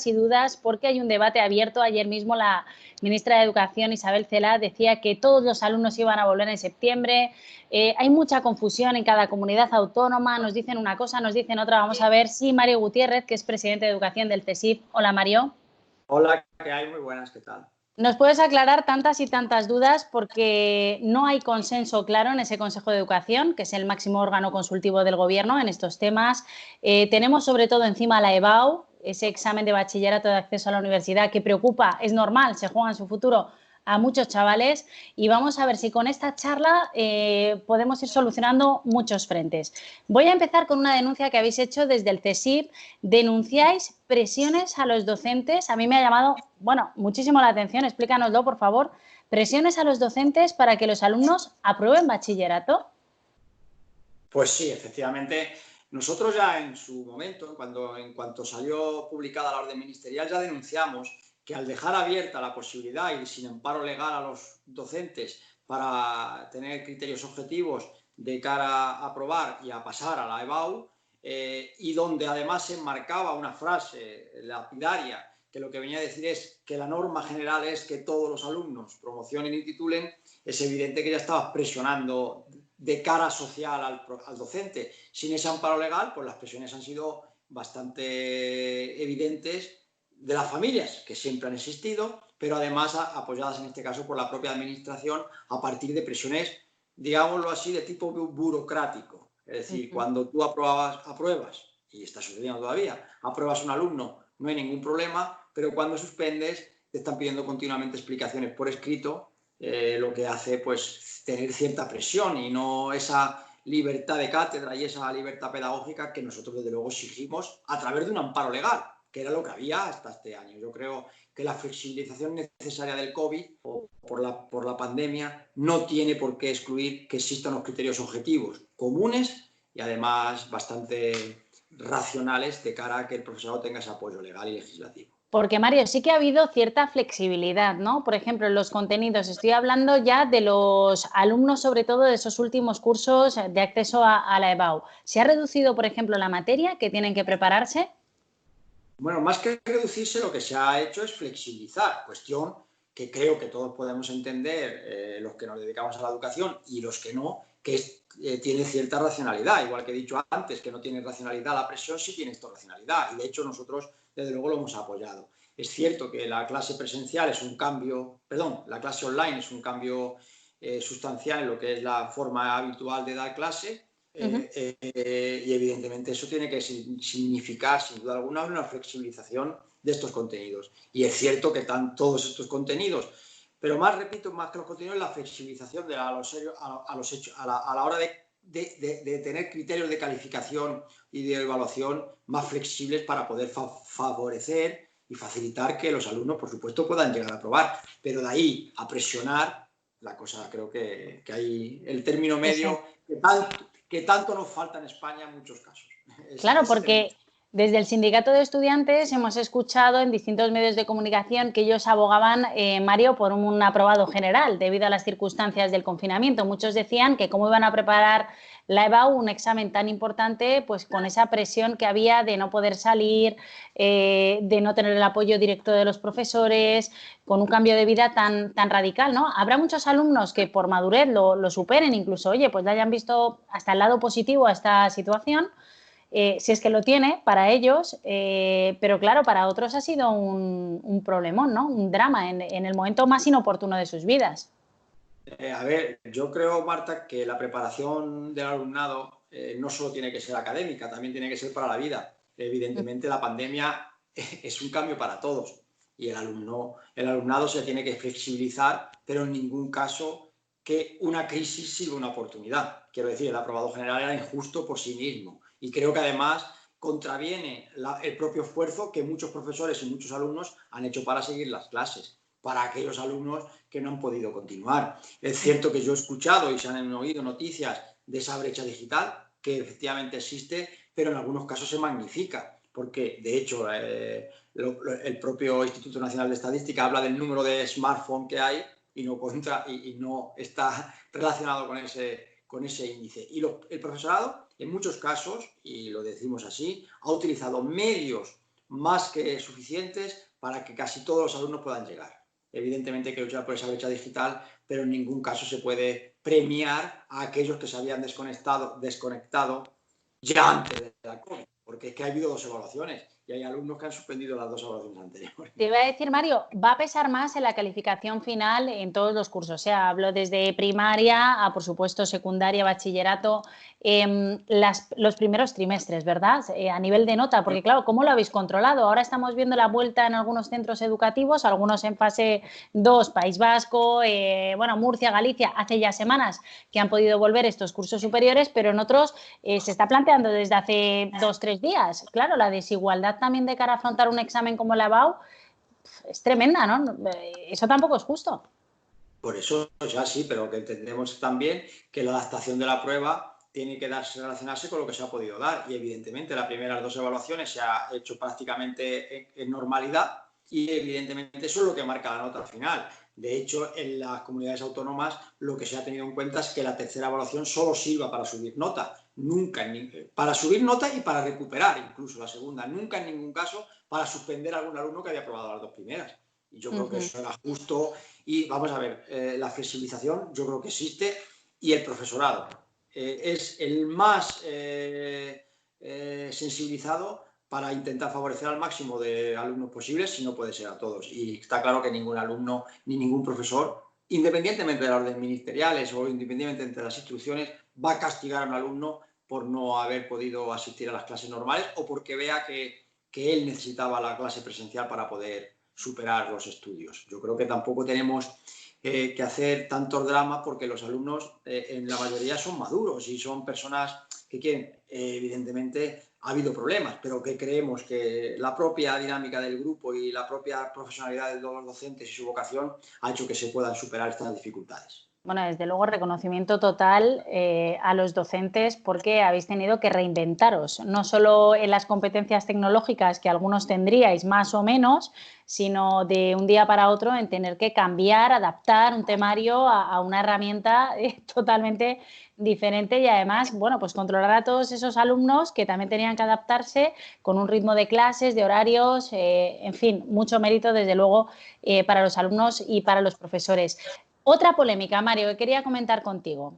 y dudas porque hay un debate abierto. Ayer mismo la ministra de Educación, Isabel Celaá, decía que todos los alumnos iban a volver en septiembre. Hay mucha confusión en cada comunidad autónoma. Nos dicen una cosa, nos dicen otra. Vamos a ver si Mario Gutiérrez, que es presidente de Educación del CSIC. Hola, Mario. Hola, ¿qué hay? Muy buenas, ¿qué tal? ¿Nos puedes aclarar tantas y tantas dudas? Porque no hay consenso claro en ese Consejo de Educación, que es el máximo órgano consultivo del Gobierno en estos temas. Tenemos sobre todo encima la EBAU, ese examen de bachillerato de acceso a la universidad que preocupa, es normal, se juega en su futuro a muchos chavales, y vamos a ver si con esta charla podemos ir solucionando muchos frentes. Voy a empezar con una denuncia que habéis hecho desde el CSIC. Denunciáis presiones a los docentes. A mí me ha llamado, muchísimo la atención. Explícanoslo, por favor. Presiones a los docentes para que los alumnos aprueben bachillerato. Pues sí, efectivamente. Nosotros ya en su momento, en cuanto salió publicada la orden ministerial, ya denunciamos que al dejar abierta la posibilidad y sin amparo legal a los docentes para tener criterios objetivos de cara a aprobar y a pasar a la EBAU, y donde además se enmarcaba una frase lapidaria que lo que venía a decir es que la norma general es que todos los alumnos promocionen y titulen, es evidente que ya estabas presionando de cara social al docente. Sin ese amparo legal, pues las presiones han sido bastante evidentes de las familias, que siempre han existido, pero además apoyadas en este caso por la propia administración a partir de presiones, digámoslo así, de tipo burocrático. Es decir, cuando tú apruebas, y está sucediendo todavía, apruebas un alumno, no hay ningún problema, pero cuando suspendes te están pidiendo continuamente explicaciones por escrito, lo que hace pues tener cierta presión y no esa libertad de cátedra y esa libertad pedagógica que nosotros desde luego exigimos a través de un amparo legal, que era lo que había hasta este año. Yo creo que la flexibilización necesaria del COVID o por la pandemia no tiene por qué excluir que existan los criterios objetivos comunes y además bastante racionales de cara a que el profesorado tenga ese apoyo legal y legislativo. Porque, Mario, sí que ha habido cierta flexibilidad, ¿no? Por ejemplo, en los contenidos. Estoy hablando ya de los alumnos, sobre todo de esos últimos cursos de acceso a la EBAU. ¿Se ha reducido, por ejemplo, la materia que tienen que prepararse? Bueno, más que reducirse, lo que se ha hecho es flexibilizar, cuestión que creo que todos podemos entender, los que nos dedicamos a la educación y los que no, que tiene cierta racionalidad. Igual que he dicho antes, que no tiene racionalidad la presión, sí tiene esto racionalidad. Y de hecho nosotros, desde luego, lo hemos apoyado. Es cierto que la clase presencial es un cambio, la clase online es un cambio sustancial en lo que es la forma habitual de dar clase. Y evidentemente eso tiene que significar sin duda alguna una flexibilización de estos contenidos. Y es cierto que están todos estos contenidos, pero más, repito, más que los contenidos, la flexibilización a la hora de tener criterios de calificación y de evaluación más flexibles para poder favorecer y facilitar que los alumnos, por supuesto, puedan llegar a aprobar. Pero de ahí a presionar, la cosa creo que hay el término medio que tanto nos falta en España en muchos casos. Claro, porque desde el sindicato de estudiantes hemos escuchado en distintos medios de comunicación que ellos abogaban, Mario, por un aprobado general debido a las circunstancias del confinamiento. Muchos decían que cómo iban a preparar la EBAU, un examen tan importante, pues con esa presión que había de no poder salir, de no tener el apoyo directo de los profesores, con un cambio de vida tan radical, ¿no? Habrá muchos alumnos que por madurez lo superen, incluso, oye, pues le hayan visto hasta el lado positivo a esta situación, si es que lo tiene para ellos, pero claro, para otros ha sido un problemón, ¿no? Un drama en el momento más inoportuno de sus vidas. A ver, yo creo, Marta, que la preparación del alumnado no solo tiene que ser académica, también tiene que ser para la vida. Evidentemente, la pandemia es un cambio para todos y el alumnado se tiene que flexibilizar, pero en ningún caso que una crisis sirva una oportunidad. Quiero decir, el aprobado general era injusto por sí mismo y creo que además contraviene el propio esfuerzo que muchos profesores y muchos alumnos han hecho para seguir las clases, para aquellos alumnos que no han podido continuar. Es cierto que yo he escuchado y se han oído noticias de esa brecha digital, que efectivamente existe, pero en algunos casos se magnifica, porque de hecho el propio Instituto Nacional de Estadística habla del número de smartphones que hay y no está relacionado con ese índice. Y el profesorado, en muchos casos, y lo decimos así, ha utilizado medios más que suficientes para que casi todos los alumnos puedan llegar. Evidentemente hay que luchar por esa brecha digital, pero en ningún caso se puede premiar a aquellos que se habían desconectado ya antes de la COVID, porque es que ha habido 2 evaluaciones y hay alumnos que han suspendido las 2 evaluaciones anteriores. Te iba a decir, Mario, va a pesar más en la calificación final en todos los cursos. O sea, hablo desde primaria a, por supuesto, secundaria, bachillerato, los primeros trimestres, ¿verdad? A nivel de nota, porque claro, ¿cómo lo habéis controlado? Ahora estamos viendo la vuelta en algunos centros educativos, algunos en fase 2, País Vasco, bueno, Murcia, Galicia, hace ya semanas que han podido volver estos cursos superiores, pero en otros se está planteando desde hace 2 o 3 días. Claro, la desigualdad también de cara a afrontar un examen como la EBAU es tremenda, ¿no? Eso tampoco es justo. Por eso ya sí, pero que entendemos también que la adaptación de la prueba tiene que relacionarse con lo que se ha podido dar. Y evidentemente las primeras 2 evaluaciones se ha hecho prácticamente en normalidad y evidentemente eso es lo que marca la nota al final. De hecho, en las comunidades autónomas lo que se ha tenido en cuenta es que la tercera evaluación solo sirva para subir nota, nunca para subir nota y para recuperar incluso la segunda, nunca en ningún caso para suspender a algún alumno que había aprobado las 2 primeras. Y yo creo que eso era justo. Y vamos a ver, la flexibilización yo creo que existe y el profesorado es el más sensibilizado para intentar favorecer al máximo de alumnos posibles, si no puede ser a todos. Y está claro que ningún alumno ni ningún profesor, independientemente de las órdenes ministeriales o independientemente de las instrucciones, va a castigar a un alumno por no haber podido asistir a las clases normales o porque vea que él necesitaba la clase presencial para poder superar los estudios. Yo creo que tampoco tenemos que hacer tantos dramas porque los alumnos en la mayoría son maduros y son personas que quieren, evidentemente ha habido problemas, pero que creemos que la propia dinámica del grupo y la propia profesionalidad de los docentes y su vocación ha hecho que se puedan superar estas dificultades. Bueno, desde luego, reconocimiento total a los docentes porque habéis tenido que reinventaros, no solo en las competencias tecnológicas que algunos tendríais más o menos, sino de un día para otro en tener que cambiar, adaptar un temario a una herramienta totalmente diferente y además, bueno, pues controlar a todos esos alumnos que también tenían que adaptarse con un ritmo de clases, de horarios, en fin, mucho mérito desde luego para los alumnos y para los profesores. Otra polémica, Mario, que quería comentar contigo.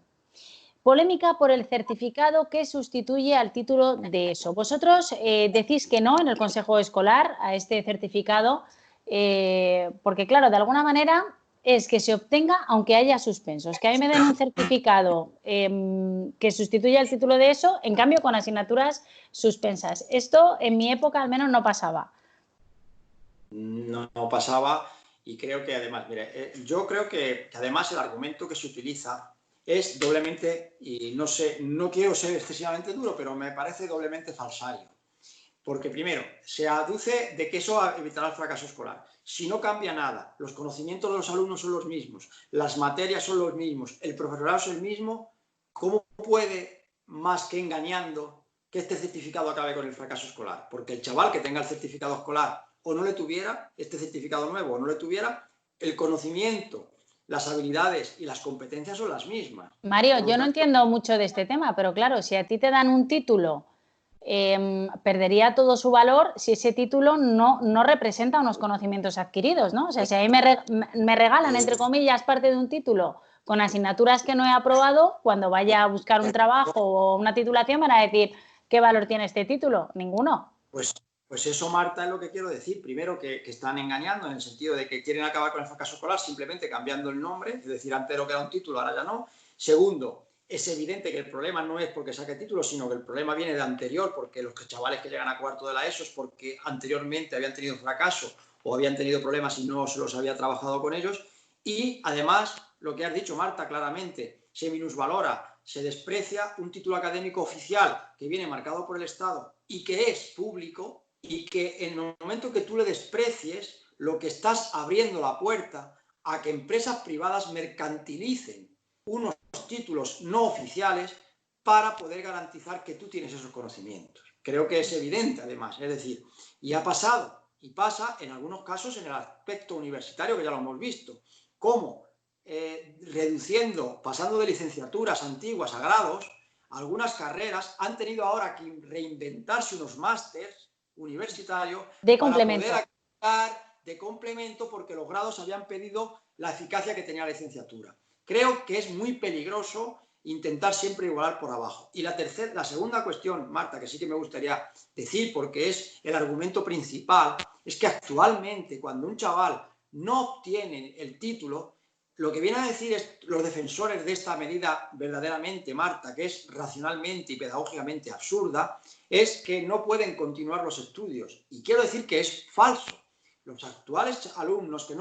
Polémica por el certificado que sustituye al título de ESO. Vosotros decís que no en el Consejo Escolar a este certificado, porque claro, de alguna manera es que se obtenga aunque haya suspensos. Que a mí me den un certificado que sustituya el título de ESO, en cambio con asignaturas suspensas. Esto en mi época al menos no pasaba. No pasaba. Y creo que además, mire, yo creo que además el argumento que se utiliza es doblemente, y no sé, no quiero ser excesivamente duro, pero me parece doblemente falsario. Porque primero, se aduce de que eso evitará el fracaso escolar. Si no cambia nada, los conocimientos de los alumnos son los mismos, las materias son los mismos, el profesorado es el mismo, ¿cómo puede, más que engañando, que este certificado acabe con el fracaso escolar? Porque el chaval que tenga el certificado escolar o no le tuviera este certificado nuevo o no le tuviera, el conocimiento, las habilidades y las competencias son las mismas. Mario, yo no entiendo mucho de este tema, pero claro, si a ti te dan un título, perdería todo su valor si ese título no representa unos conocimientos adquiridos, ¿no? O sea, si a mí me regalan, entre comillas, parte de un título con asignaturas que no he aprobado, cuando vaya a buscar un trabajo o una titulación van a decir, ¿qué valor tiene este título? Ninguno. Pues eso, Marta, es lo que quiero decir. Primero, que están engañando en el sentido de que quieren acabar con el fracaso escolar simplemente cambiando el nombre, es decir, antes lo que era un título, ahora ya no. Segundo, es evidente que el problema no es porque saque título, sino que el problema viene de anterior, porque los chavales que llegan a cuarto de la ESO es porque anteriormente habían tenido fracaso o habían tenido problemas y no se los había trabajado con ellos. Y además, lo que has dicho, Marta, claramente, se minusvalora, se desprecia un título académico oficial que viene marcado por el Estado y que es público, y que en el momento que tú le desprecies, lo que estás abriendo la puerta a que empresas privadas mercantilicen unos títulos no oficiales para poder garantizar que tú tienes esos conocimientos. Creo que es evidente, además, es decir, y ha pasado, y pasa en algunos casos en el aspecto universitario, que ya lo hemos visto, cómo reduciendo, pasando de licenciaturas antiguas a grados, algunas carreras han tenido ahora que reinventarse unos másters universitario de para complemento. poder aplicar de complemento, porque los grados habían pedido la eficacia que tenía la licenciatura. Creo que es muy peligroso intentar siempre igualar por abajo. Y la segunda cuestión, Marta, que sí que me gustaría decir, porque es el argumento principal, es que actualmente cuando un chaval no obtiene el título, lo que vienen a decir es los defensores de esta medida verdaderamente, Marta, que es racionalmente y pedagógicamente absurda, es que no pueden continuar los estudios. Y quiero decir que es falso. Los actuales alumnos que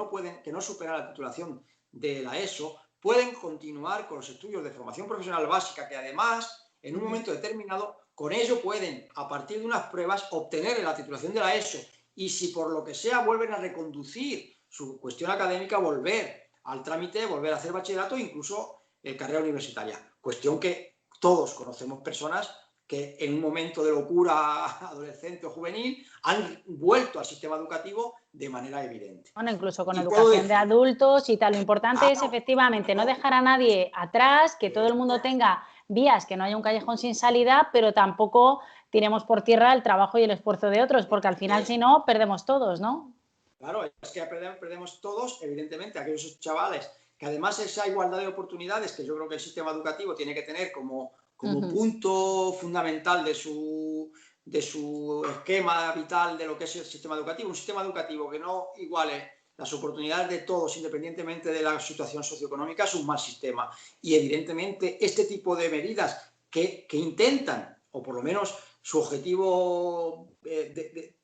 no superan la titulación de la ESO pueden continuar con los estudios de formación profesional básica, que además, en un momento determinado, con ello pueden, a partir de unas pruebas, obtener la titulación de la ESO. Y si por lo que sea vuelven a reconducir su cuestión académica, volver al trámite, volver a hacer bachillerato e incluso carrera universitaria. Cuestión que todos conocemos personas que en un momento de locura adolescente o juvenil han vuelto al sistema educativo de manera evidente. Bueno, incluso con educación de adultos y tal. Lo importante es efectivamente no dejar a nadie atrás, que todo el mundo tenga vías, que no haya un callejón sin salida, pero tampoco tiremos por tierra el trabajo y el esfuerzo de otros, porque al final, si no, perdemos todos, ¿no? Claro, es que perdemos todos, evidentemente, aquellos chavales que además esa igualdad de oportunidades que yo creo que el sistema educativo tiene que tener como punto fundamental de su esquema vital de lo que es el sistema educativo, un sistema educativo que no iguale las oportunidades de todos independientemente de la situación socioeconómica es un mal sistema. Y evidentemente este tipo de medidas que intentan, o por lo menos su objetivo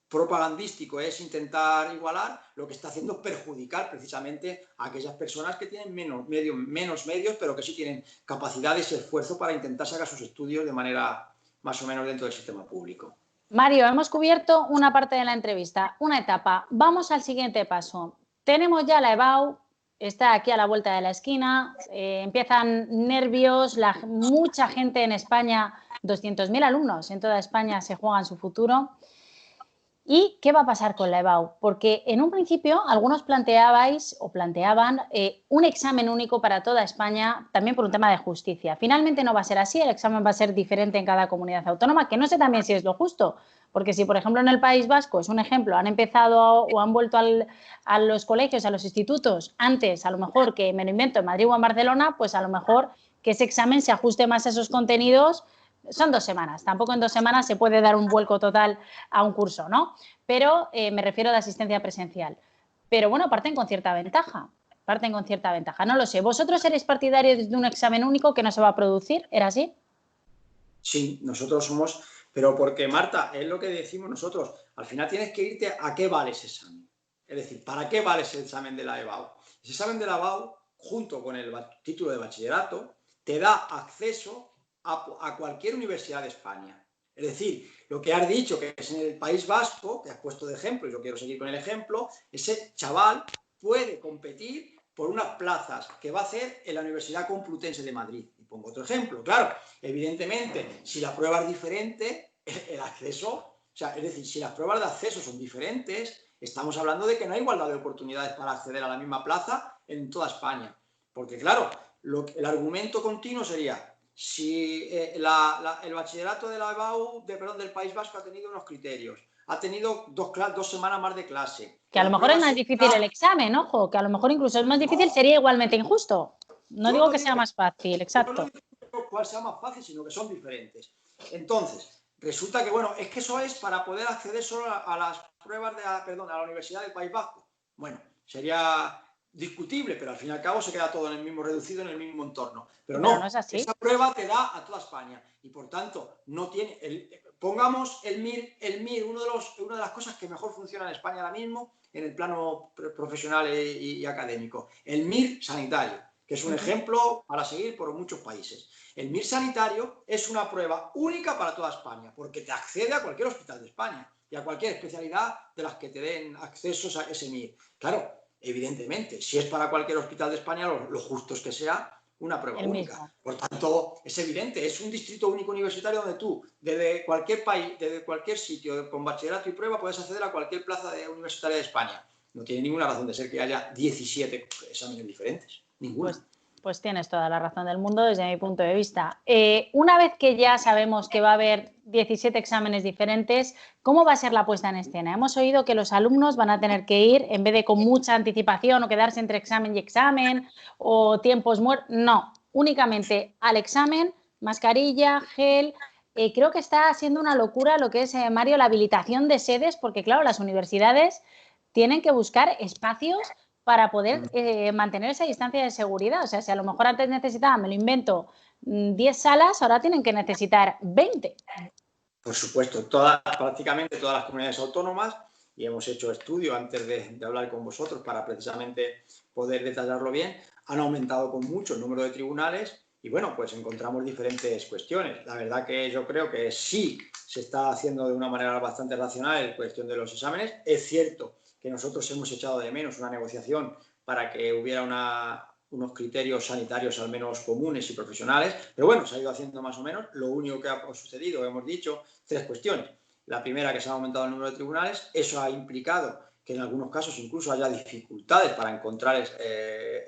propagandístico es intentar igualar, lo que está haciendo es perjudicar precisamente a aquellas personas que tienen menos medios, pero que sí tienen capacidades y esfuerzo para intentar sacar sus estudios de manera más o menos dentro del sistema público. Mario, hemos cubierto una parte de la entrevista, una etapa. Vamos al siguiente paso. Tenemos ya la EBAU, está aquí a la vuelta de la esquina, empiezan nervios, mucha gente en España, 200.000 alumnos en toda España se juegan su futuro. ¿Y qué va a pasar con la EBAU? Porque en un principio algunos planteaban un examen único para toda España, también por un tema de justicia. Finalmente no va a ser así, el examen va a ser diferente en cada comunidad autónoma, que no sé también si es lo justo, porque si, por ejemplo, en el País Vasco, es un ejemplo, han empezado o han vuelto a los colegios, a los institutos, antes, a lo mejor, que me lo invento, en Madrid o en Barcelona, pues a lo mejor que ese examen se ajuste más a esos contenidos. Son 2 semanas, tampoco en 2 semanas se puede dar un vuelco total a un curso, ¿no? Pero me refiero a la asistencia presencial. Pero bueno, parten con cierta ventaja, no lo sé. ¿Vosotros eres partidarios de un examen único que no se va a producir? ¿Era así? Sí, nosotros somos, pero porque, Marta, es lo que decimos nosotros, al final tienes que irte a qué vale ese examen. Es decir, ¿para qué vale ese examen de la EBAU? Ese examen de la EBAU, junto con el título de bachillerato, te da acceso a cualquier universidad de España. Es decir, lo que has dicho, que es en el País Vasco, que has puesto de ejemplo, y yo quiero seguir con el ejemplo, ese chaval puede competir por unas plazas que va a hacer en la Universidad Complutense de Madrid. Y pongo otro ejemplo, claro, evidentemente, si la prueba es diferente, el acceso, o sea, es decir, si las pruebas de acceso son diferentes, estamos hablando de que no hay igualdad de oportunidades para acceder a la misma plaza en toda España. Porque, claro, el argumento continuo sería, si el bachillerato de la EBAU, del País Vasco ha tenido unos criterios, ha tenido 2 semanas más de clase. Que a lo mejor es más difícil el examen, ojo, que a lo mejor incluso es más difícil, sería igualmente injusto. No digo que sea más fácil, exacto. No digo cuál sea más fácil, sino que son diferentes. Entonces, resulta que, bueno, es que eso es para poder acceder solo a las pruebas a la Universidad del País Vasco. Bueno, sería discutible, pero al fin y al cabo se queda todo en el mismo reducido, en el mismo entorno. Pero no es así. Esa prueba te da a toda España y por tanto no tiene. Pongamos el MIR, una de las cosas que mejor funciona en España ahora mismo en el plano profesional y académico. El MIR sanitario, que es un ejemplo para seguir por muchos países. El MIR sanitario es una prueba única para toda España, porque te accede a cualquier hospital de España y a cualquier especialidad de las que te den accesos a ese MIR. Claro, evidentemente, si es para cualquier hospital de España, lo justo es que sea una prueba única. Por tanto, es evidente, es un distrito único universitario donde tú, desde cualquier país, desde cualquier sitio, con bachillerato y prueba, puedes acceder a cualquier plaza universitaria de España. No tiene ninguna razón de ser que haya 17 exámenes diferentes. Ninguna. Pues Pues tienes toda la razón del mundo desde mi punto de vista. Una vez que ya sabemos que va a haber 17 exámenes diferentes, ¿cómo va a ser la puesta en escena? Hemos oído que los alumnos van a tener que ir, en vez de con mucha anticipación o quedarse entre examen y examen o tiempos muertos, no, únicamente al examen, mascarilla, gel. Creo que está siendo una locura lo que es, Mario, la habilitación de sedes, porque claro, las universidades tienen que buscar espacios para poder mantener esa distancia de seguridad. O sea, si a lo mejor antes necesitaban, me lo invento, 10 salas, ahora tienen que necesitar 20. Por supuesto, prácticamente todas las comunidades autónomas, y hemos hecho estudio antes de hablar con vosotros para precisamente poder detallarlo bien, han aumentado con mucho el número de tribunales y bueno, pues encontramos diferentes cuestiones. La verdad que yo creo que sí se está haciendo de una manera bastante racional en cuestión de los exámenes. Es cierto que nosotros hemos echado de menos una negociación para que hubiera unos criterios sanitarios al menos comunes y profesionales, pero bueno, se ha ido haciendo más o menos. Lo único que ha sucedido, hemos dicho, 3 cuestiones. La primera, que se ha aumentado el número de tribunales, eso ha implicado que en algunos casos incluso haya dificultades para encontrar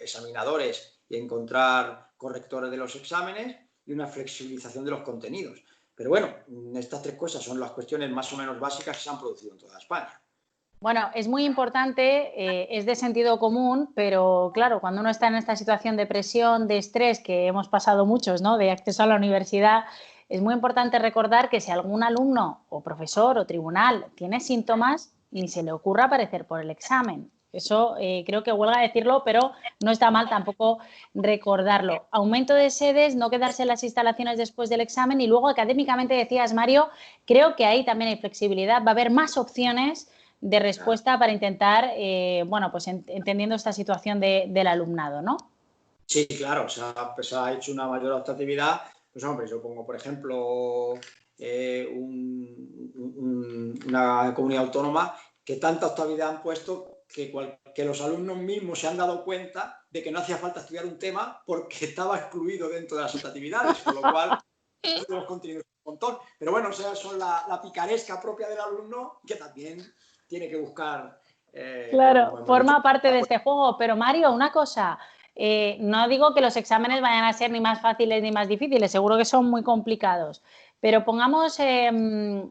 examinadores y encontrar correctores de los exámenes y una flexibilización de los contenidos. Pero bueno, estas 3 cosas son las cuestiones más o menos básicas que se han producido en toda España. Bueno, es muy importante, es de sentido común, pero claro, cuando uno está en esta situación de presión, de estrés, que hemos pasado muchos, ¿no?, de acceso a la universidad, es muy importante recordar que si algún alumno o profesor o tribunal tiene síntomas, ni se le ocurra aparecer por el examen. Eso creo que huelga decirlo, pero no está mal tampoco recordarlo. Aumento de sedes, no quedarse en las instalaciones después del examen y luego académicamente decías, Mario, creo que ahí también hay flexibilidad, va a haber más opciones de respuesta para intentar, bueno, pues entendiendo esta situación del alumnado, ¿no? Sí, claro, se ha hecho una mayor adaptabilidad. Pues hombre, yo pongo, por ejemplo, una comunidad autónoma que tanta adaptabilidad han puesto que los alumnos mismos se han dado cuenta de que no hacía falta estudiar un tema porque estaba excluido dentro de las actividades, con lo cual los contenidos un montón. Pero bueno, o sea, son la picaresca propia del alumno que también tiene que buscar. Claro, forma parte de este juego. Pero Mario, una cosa, no digo que los exámenes vayan a ser ni más fáciles ni más difíciles, seguro que son muy complicados, pero pongámonos en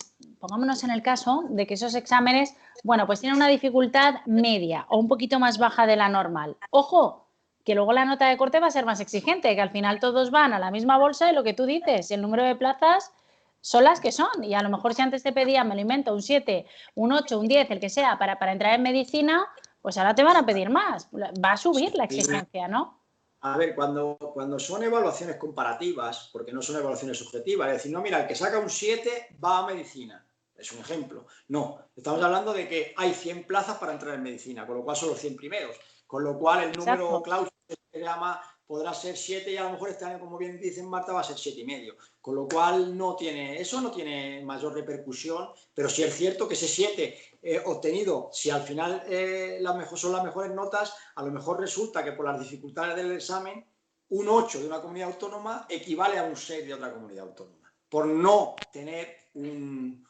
el caso de que esos exámenes, bueno, pues tienen una dificultad media o un poquito más baja de la normal. Ojo, que luego la nota de corte va a ser más exigente, que al final todos van a la misma bolsa y lo que tú dices, el número de plazas son las que son. Y a lo mejor si antes te pedían, me lo invento, un 7, un 8, un 10, el que sea, para entrar en medicina, pues ahora te van a pedir más. Va a subir la exigencia, ¿no? A ver, cuando son evaluaciones comparativas, porque no son evaluaciones objetivas, es decir, no, mira, el que saca un 7 va a medicina. Es un ejemplo. No, estamos hablando de que hay 100 plazas para entrar en medicina, con lo cual son los 100 primeros. Con lo cual el número cláusula se llama podrá ser 7 y a lo mejor este año, como bien dicen Marta, va a ser 7,5. Con lo cual eso no tiene mayor repercusión, pero sí es cierto que ese 7 obtenido, si al final son las mejores notas, a lo mejor resulta que por las dificultades del examen, un 8 de una comunidad autónoma equivale a un 6 de otra comunidad autónoma, por no tener un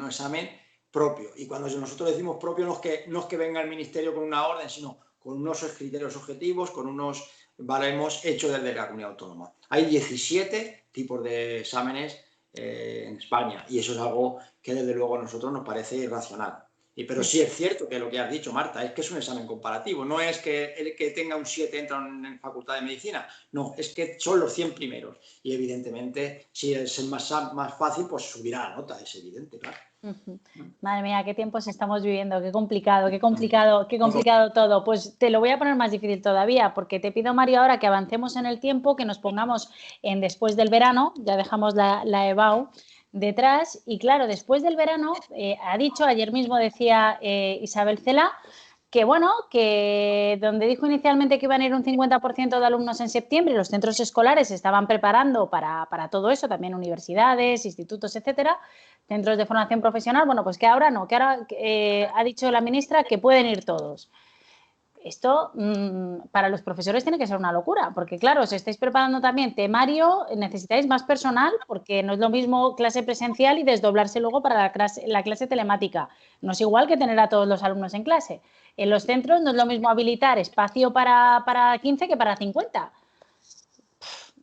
examen propio. Y cuando nosotros decimos propio, no es que venga el ministerio con una orden, sino con unos criterios objetivos, con unos baremos hechos desde la comunidad autónoma. Hay 17 tipos de exámenes en España y eso es algo que desde luego a nosotros nos parece irracional. Pero sí es cierto que lo que has dicho, Marta, es que es un examen comparativo. No es que el que tenga un 7 entra en facultad de medicina. No, es que son los 100 primeros. Y evidentemente, si es el más fácil, pues subirá la nota, es evidente, claro. Madre mía, qué tiempos estamos viviendo, qué complicado todo. Pues te lo voy a poner más difícil todavía, porque te pido, Mario, ahora que avancemos en el tiempo, que nos pongamos en después del verano, ya dejamos la EBAU detrás, y claro, después del verano, ayer mismo decía Isabel Cela, que bueno, que donde dijo inicialmente que iban a ir un 50% de alumnos en septiembre, los centros escolares se estaban preparando para todo eso, también universidades, institutos, etcétera, centros de formación profesional, bueno, pues que ahora no, que ahora ha dicho la ministra que pueden ir todos. esto para los profesores tiene que ser una locura, porque claro, os estáis preparando también temario, necesitáis más personal, porque no es lo mismo clase presencial y desdoblarse luego para la clase telemática. No es igual que tener a todos los alumnos en clase. En los centros no es lo mismo habilitar espacio para 15 que para 50.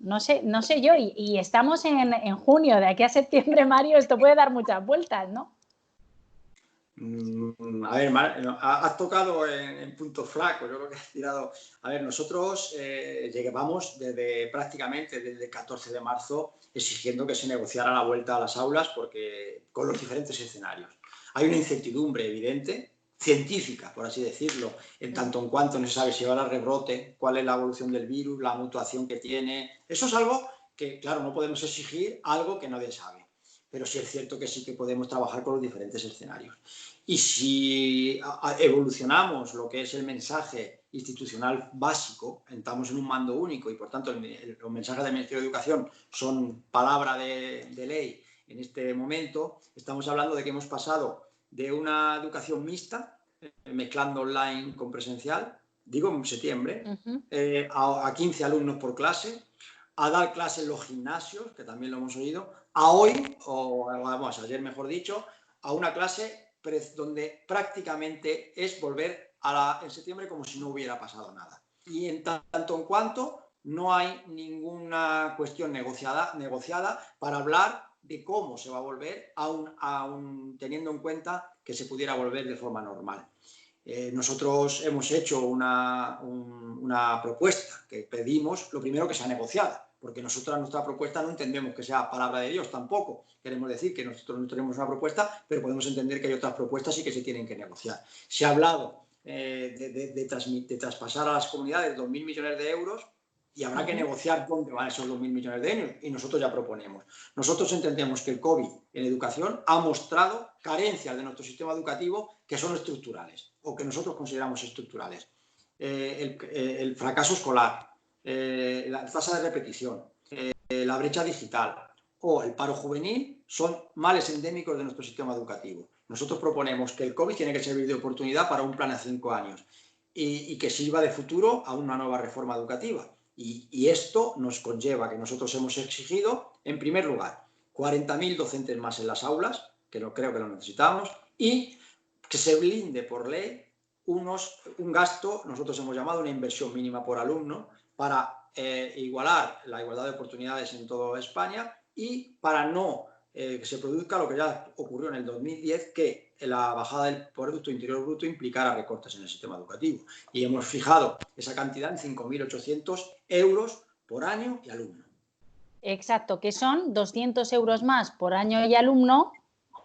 No sé yo, y estamos en junio, de aquí a septiembre, Mario, esto puede dar muchas vueltas, ¿no? A ver, has tocado en puntos flacos, yo creo que has tirado. A ver, nosotros llevamos prácticamente desde el 14 de marzo exigiendo que se negociara la vuelta a las aulas porque con los diferentes escenarios. Hay una incertidumbre evidente, científica, por así decirlo, en tanto en cuanto no se sabe si va a haber rebrote, cuál es la evolución del virus, la mutación que tiene. Eso es algo que, claro, no podemos exigir algo que nadie sabe. Pero sí es cierto que sí que podemos trabajar con los diferentes escenarios. Y si evolucionamos lo que es el mensaje institucional básico, estamos en un mando único y por tanto los mensajes del Ministerio de Educación son palabra de ley en este momento, estamos hablando de que hemos pasado de una educación mixta, mezclando online con presencial, digo en septiembre, a 15 alumnos por clase, a dar clases en los gimnasios, que también lo hemos oído, a hoy, o vamos, ayer mejor dicho, a una clase donde prácticamente es volver en septiembre como si no hubiera pasado nada. Y en tanto en cuanto no hay ninguna cuestión negociada para hablar de cómo se va a volver, aún teniendo en cuenta que se pudiera volver de forma normal. Nosotros hemos hecho una propuesta que pedimos, lo primero que sea negociada, porque nosotros nuestra propuesta no entendemos que sea palabra de Dios tampoco. Queremos decir que nosotros no tenemos una propuesta, pero podemos entender que hay otras propuestas y que se tienen que negociar. Se ha hablado de traspasar a las comunidades 2.000 millones de euros y habrá que negociar dónde van esos 2.000 millones de euros y nosotros ya proponemos. Nosotros entendemos que el COVID en educación ha mostrado carencias de nuestro sistema educativo que son estructurales o que nosotros consideramos estructurales. El fracaso escolar, la tasa de repetición, la brecha digital o el paro juvenil son males endémicos de nuestro sistema educativo. Nosotros proponemos que el COVID tiene que servir de oportunidad para un plan a 5 años y que sirva de futuro a una nueva reforma educativa. Y esto nos conlleva que nosotros hemos exigido, en primer lugar, 40.000 docentes más en las aulas, que no creo que lo necesitamos, y que se blinde por ley un gasto, nosotros hemos llamado una inversión mínima por alumno, para igualar la igualdad de oportunidades en toda España y para no que se produzca lo que ya ocurrió en el 2010, que la bajada del Producto Interior Bruto implicara recortes en el sistema educativo. Y hemos fijado esa cantidad en 5.800 euros por año y alumno. Exacto, que son 200 euros más por año y alumno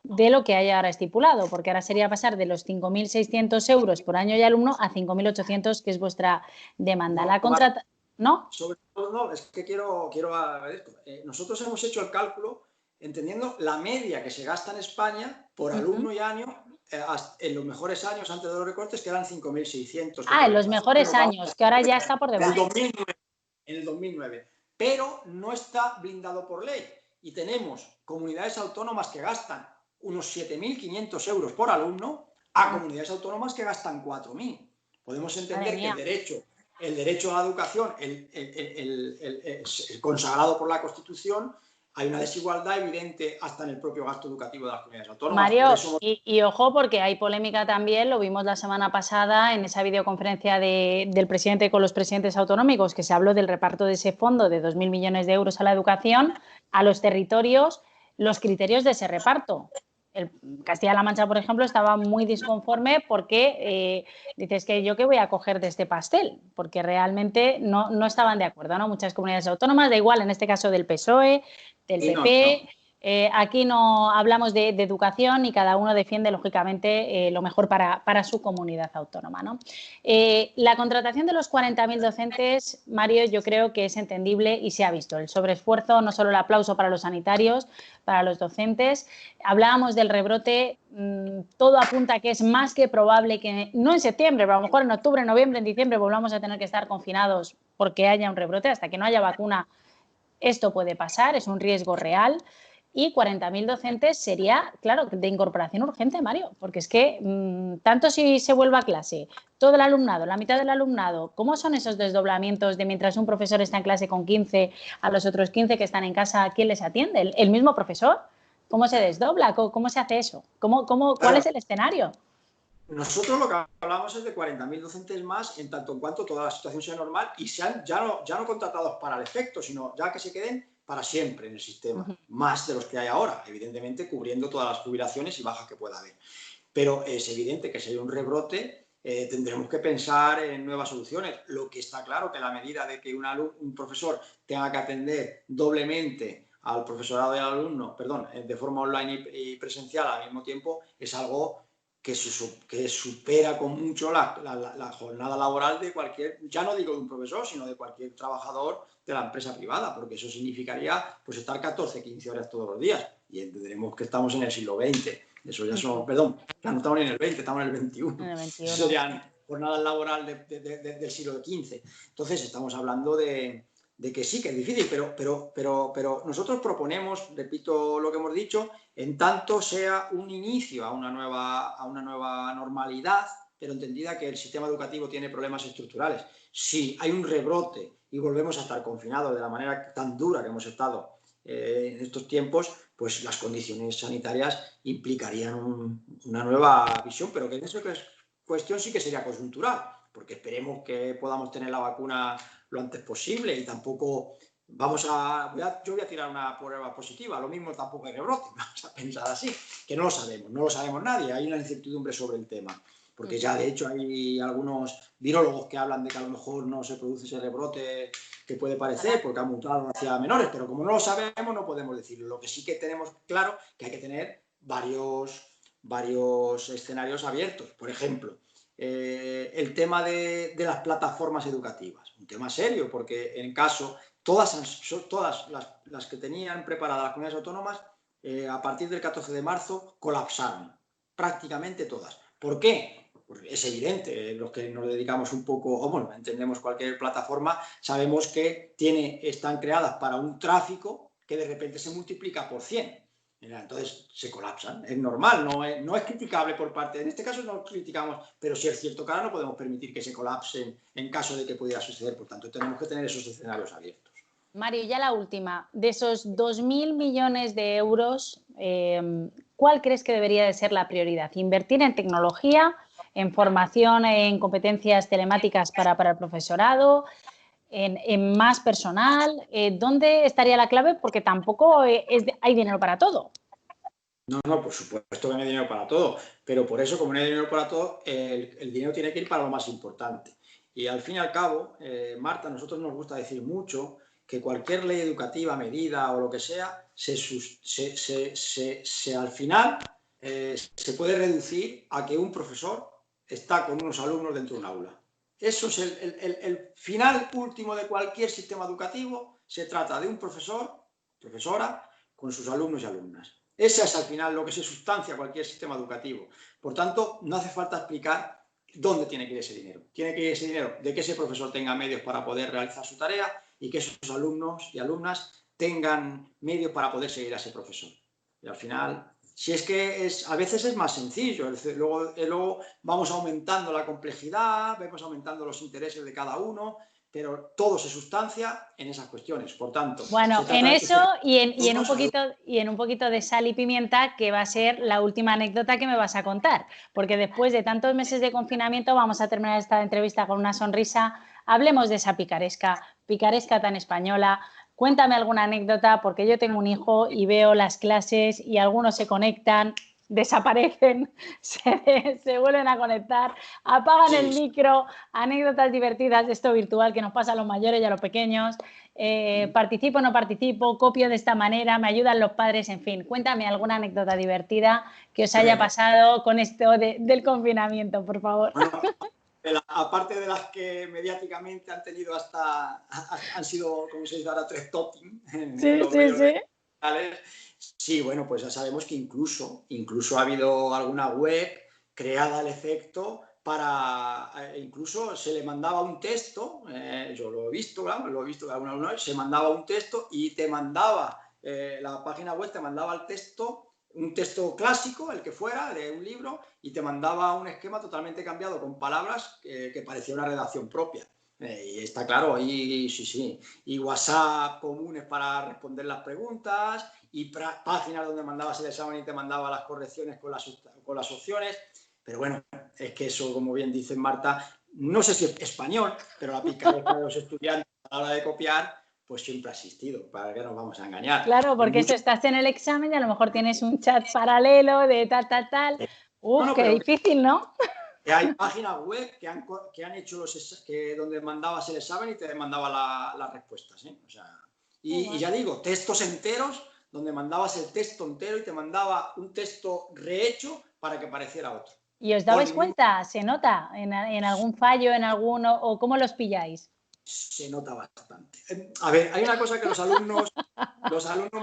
de lo que hay ahora estipulado, porque ahora sería pasar de los 5.600 euros por año y alumno a 5.800, que es vuestra demanda. La contrata... ¿No? Sobre todo, no, es que quiero ver esto. Nosotros hemos hecho el cálculo entendiendo la media que se gasta en España por alumno y año en los mejores años antes de los recortes, que eran 5.600. En los mejores años, que ahora ya está por debajo. En el 2009. Pero no está blindado por ley. Y tenemos comunidades autónomas que gastan unos 7.500 euros por alumno a comunidades autónomas que gastan 4.000. Podemos entender que el derecho a la educación, el consagrado por la Constitución, hay una desigualdad evidente hasta en el propio gasto educativo de las comunidades autónomas. Mario, y ojo, porque hay polémica también, lo vimos la semana pasada en esa videoconferencia del presidente con los presidentes autonómicos, que se habló del reparto de ese fondo de 2.000 millones de euros a la educación, a los territorios, los criterios de ese reparto. Castilla-La Mancha, por ejemplo, estaba muy disconforme porque dices que yo qué voy a coger de este pastel, porque realmente no estaban de acuerdo, ¿no? Muchas comunidades autónomas, da igual, en este caso del PSOE, del PP. Aquí no hablamos de educación y cada uno defiende, lógicamente, lo mejor para su comunidad autónoma, ¿no? La contratación de los 40.000 docentes, Mario, yo creo que es entendible y se ha visto. El sobreesfuerzo, no solo el aplauso para los sanitarios, para los docentes. Hablábamos del rebrote, todo apunta a que es más que probable que, no en septiembre, pero a lo mejor en octubre, noviembre, en diciembre volvamos a tener que estar confinados porque haya un rebrote. Hasta que no haya vacuna, esto puede pasar, es un riesgo real. y 40.000 docentes sería, claro, de incorporación urgente, Mario, porque es que tanto si se vuelve a clase, todo el alumnado, la mitad del alumnado, ¿cómo son esos desdoblamientos de mientras un profesor está en clase con 15, a los otros 15 que están en casa, ¿quién les atiende? ¿El mismo profesor? ¿Cómo se desdobla? ¿Cómo se hace eso? ¿Cuál es el escenario? Nosotros lo que hablamos es de 40.000 docentes más en tanto en cuanto toda la situación sea normal y sean ya no contratados para el efecto, sino ya que se queden para siempre en el sistema, más de los que hay ahora, evidentemente cubriendo todas las jubilaciones y bajas que pueda haber. Pero es evidente que si hay un rebrote, tendremos que pensar en nuevas soluciones. Lo que está claro que la medida de que un profesor tenga que atender doblemente al profesorado y al alumno, perdón, de forma online y presencial al mismo tiempo, es algo que supera con mucho la jornada laboral de cualquier, ya no digo de un profesor, sino de cualquier trabajador de la empresa privada, porque eso significaría pues estar 14, 15 horas todos los días y entenderemos que estamos en el siglo XX. Eso ya son, perdón, ya no estamos en el 20, estamos en el 21. En el 21. Eso serían jornadas laborales del siglo XV. Entonces estamos hablando de que sí, que es difícil, pero nosotros proponemos, repito lo que hemos dicho, en tanto sea un inicio a una nueva normalidad, pero entendida que el sistema educativo tiene problemas estructurales. Si hay un rebrote y volvemos a estar confinados de la manera tan dura que hemos estado en estos tiempos, pues las condiciones sanitarias implicarían una nueva visión, pero que en esa cuestión sí que sería coyuntural, porque esperemos que podamos tener la vacuna lo antes posible y tampoco yo voy a tirar una prueba positiva, lo mismo tampoco hay rebrote, vamos a pensar así, que no lo sabemos nadie, hay una incertidumbre sobre el tema, porque ya de hecho hay algunos virólogos que hablan de que a lo mejor no se produce ese rebrote que puede parecer porque ha mutado hacia menores, pero como no lo sabemos no podemos decirlo. Lo que sí que tenemos claro que hay que tener varios escenarios abiertos. Por ejemplo, el tema de las plataformas educativas, un tema serio, porque en caso, todas las que tenían preparadas las comunidades autónomas, a partir del 14 de marzo colapsaron, prácticamente todas. ¿Por qué? Pues es evidente, los que nos dedicamos un poco, o bueno, entendemos cualquier plataforma, sabemos que están creadas para un tráfico que de repente se multiplica por 100. Entonces se colapsan, es normal, no es criticable por parte, en este caso no criticamos, pero sí es cierto que ahora no podemos permitir que se colapsen en caso de que pudiera suceder, por tanto tenemos que tener esos escenarios abiertos. Mario, ya la última, de esos 2.000 millones de euros, ¿cuál crees que debería de ser la prioridad? ¿Invertir en tecnología, en formación, en competencias telemáticas para el profesorado, en más personal? ¿Dónde estaría la clave? Porque tampoco hay dinero para todo. No, por supuesto que no hay dinero para todo, pero por eso, como no hay dinero para todo, el dinero tiene que ir para lo más importante. Y al fin y al cabo, Marta, a nosotros nos gusta decir mucho que cualquier ley educativa, medida o lo que sea, al final se puede reducir a que un profesor está con unos alumnos dentro de un aula. Eso es el final último de cualquier sistema educativo. Se trata de un profesor, profesora, con sus alumnos y alumnas. Ese es al final lo que se sustancia cualquier sistema educativo. Por tanto, no hace falta explicar dónde tiene que ir ese dinero. Tiene que ir ese dinero de que ese profesor tenga medios para poder realizar su tarea y que esos alumnos y alumnas tengan medios para poder seguir a ese profesor. Y al final, si es que a veces es más sencillo, luego vamos aumentando la complejidad, vamos aumentando los intereses de cada uno, pero todo se sustancia en esas cuestiones. Por tanto, bueno, en eso y en un poquito de sal y pimienta, que va a ser la última anécdota que me vas a contar, porque después de tantos meses de confinamiento vamos a terminar esta entrevista con una sonrisa. Hablemos de esa picaresca tan española. Cuéntame alguna anécdota, porque yo tengo un hijo y veo las clases y algunos se conectan, desaparecen, se vuelven a conectar, apagan el micro, anécdotas divertidas de esto virtual que nos pasa a los mayores y a los pequeños. Participo o no participo, copio de esta manera, me ayudan los padres, en fin. Cuéntame alguna anécdota divertida que os haya pasado con esto del confinamiento, por favor. Bueno, aparte de las que mediáticamente han tenido han sido, como se dice ahora, trend topping. Sí, bueno, pues ya sabemos que incluso ha habido alguna web creada al efecto incluso se le mandaba un texto, yo lo he visto, claro, que alguna vez se mandaba un texto y te mandaba la página web te mandaba el texto, un texto clásico, el que fuera, de un libro, y te mandaba un esquema totalmente cambiado con palabras que parecía una redacción propia. Y está claro, y sí. Y WhatsApp comunes para responder las preguntas, y páginas donde mandabas el examen y te mandaba las correcciones con las opciones. Pero bueno, es que eso, como bien dice Marta, no sé si es español, pero la picaresca de los estudiantes a la hora de copiar, pues siempre ha existido. ¿Para qué nos vamos a engañar? Claro, porque eso, estás en el examen y a lo mejor tienes un chat paralelo de tal. Uf, qué difícil, ¿no? Que hay páginas web que han hecho donde mandabas el examen y te mandaba las respuestas, ¿eh? O sea, y ya digo, textos enteros donde mandabas el texto entero y te mandaba un texto rehecho para que pareciera otro. ¿Y os dabais cuenta? ¿Se nota en algún fallo, en alguno, o cómo los pilláis? Se nota bastante. A ver, hay una cosa que los alumnos,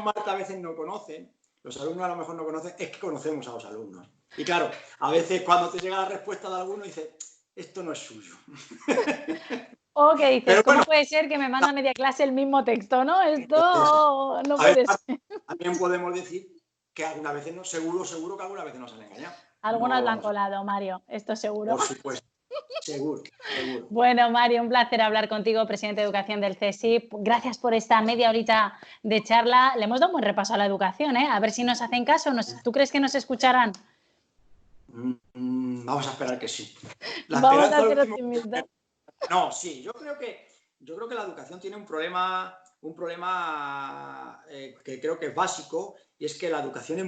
Marta, a veces no conocen. Los alumnos a lo mejor no conocen, es que conocemos a los alumnos. Y claro, a veces cuando te llega la respuesta de alguno, dices, esto no es suyo. O que dices, pero ¿cómo puede ser que me manda media clase el mismo texto, no? Esto no puede ser. También podemos decir que algunas veces, no, seguro que algunas veces nos han engañado. Algunas lo han colado, Mario, esto seguro. Por supuesto. Seguro. Bueno, Mario, un placer hablar contigo, presidente de Educación del CSIC. Gracias por esta media horita de charla. Le hemos dado un buen repaso a la educación, ¿eh? A ver si nos hacen caso. ¿Tú crees que nos escucharán? Vamos a esperar que sí. Vamos a ser optimistas. No, sí, yo creo que la educación tiene un problema que creo que es básico, y es que la educación es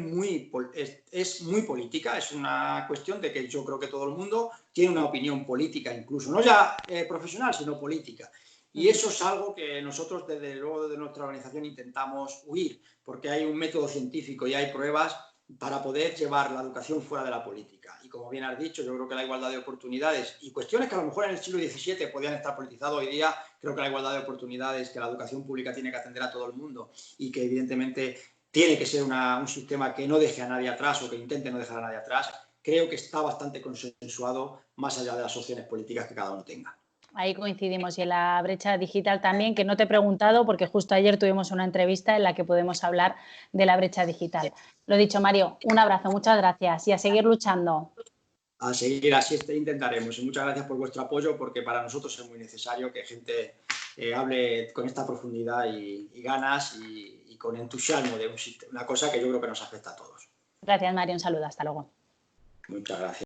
muy política. Es una cuestión de que yo creo que todo el mundo tiene una opinión política, incluso no ya profesional, sino política. Y eso es algo que nosotros, desde luego, de nuestra organización intentamos huir, porque hay un método científico y hay pruebas para poder llevar la educación fuera de la política. Y como bien has dicho, yo creo que la igualdad de oportunidades y cuestiones que a lo mejor en el siglo XVII podían estar politizadas, hoy día creo que la igualdad de oportunidades, que la educación pública tiene que atender a todo el mundo y que evidentemente tiene que ser un sistema que no deje a nadie atrás o que intente no dejar a nadie atrás, creo que está bastante consensuado más allá de las opciones políticas que cada uno tenga. Ahí coincidimos, y en la brecha digital también, que no te he preguntado porque justo ayer tuvimos una entrevista en la que podemos hablar de la brecha digital. Lo dicho, Mario, un abrazo, muchas gracias y a seguir luchando. A seguir así intentaremos, y muchas gracias por vuestro apoyo, porque para nosotros es muy necesario que gente hable con esta profundidad y ganas y con entusiasmo de una cosa que yo creo que nos afecta a todos. Gracias, Mario, un saludo, hasta luego. Muchas gracias.